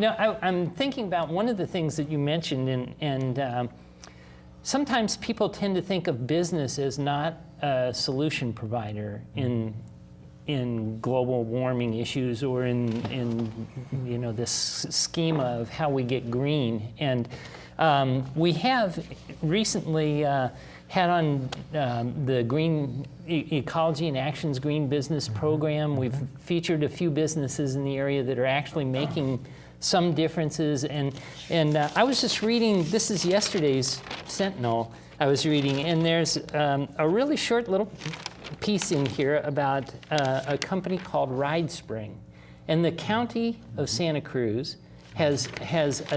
I'm thinking about one of the things that you mentioned, and sometimes people tend to think of business as not a solution provider in global warming issues or in this schema of how we get green. And we have recently had on the Green Ecology and Action's Green Business Program. We've featured a few businesses in the area that are actually making some differences. And I was just reading, this is yesterday's Sentinel I was reading, and there's a really short little piece in here about a company called RideSpring. And the county of Santa Cruz has just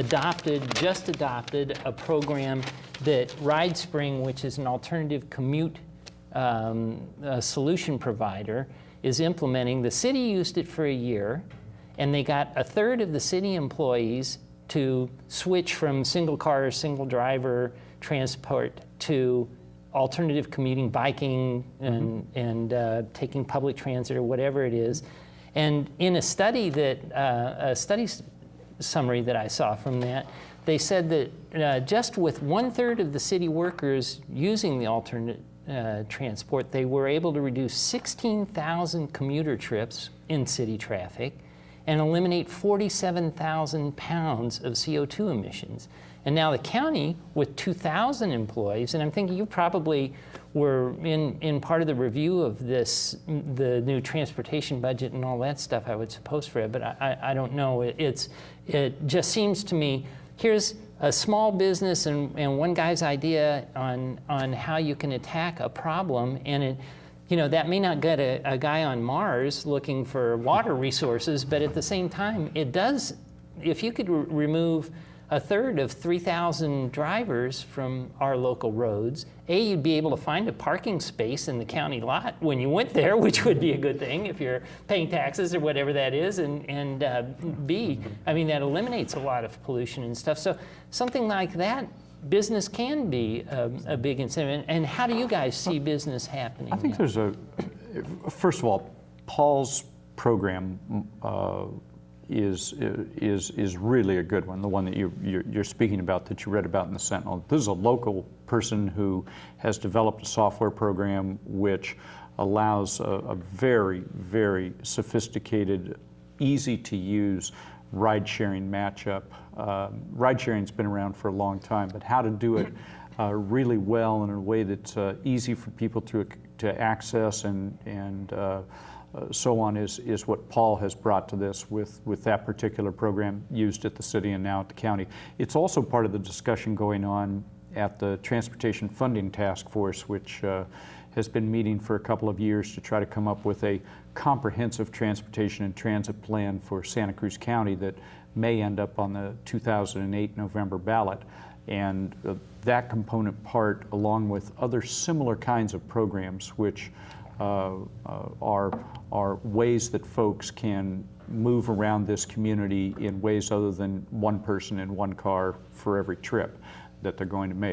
adopted a program that RideSpring, which is an alternative commute solution provider, is implementing. The city used it for a year, and they got a third of the city employees to switch from single car, single driver transport to alternative commuting, biking, and taking public transit or whatever it is. And in a study a study summary that I saw from that, they said that just with 1/3 of the city workers using the alternate transport, they were able to reduce 16,000 commuter trips in city traffic and eliminate 47,000 pounds of CO2 emissions. And now the county, with 2,000 employees, and I'm thinking you probably were in part of the review of this, the new transportation budget and all that stuff, I would suppose, Fred, but I don't know. It just seems to me, here's a small business and one guy's idea on how you can attack a problem, and that may not get a guy on Mars looking for water resources, but at the same time, it does, if you could remove 1/3 of 3,000 drivers from our local roads, A, you'd be able to find a parking space in the county lot when you went there, which would be a good thing if you're paying taxes or whatever that is, and B, I mean, that eliminates a lot of pollution and stuff. So something like that, business can be a big incentive. And how do you guys see business happening? I think there's first of all, Paul's program is really a good one, the one that you're speaking about, that you read about in the Sentinel. This is a local person who has developed a software program which allows a very, very sophisticated, easy to use ride-sharing matchup. Ride-sharing's been around for a long time, but how to do it really well in a way that's easy for people to access and so on is what Paul has brought to this with that particular program used at the city and now at the county. It's also part of the discussion going on at the Transportation Funding Task Force, which has been meeting for a couple of years to try to come up with a comprehensive transportation and transit plan for Santa Cruz County that may end up on the 2008 November ballot. And that component part, along with other similar kinds of programs, which are ways that folks can move around this community in ways other than one person in one car for every trip that they're going to make.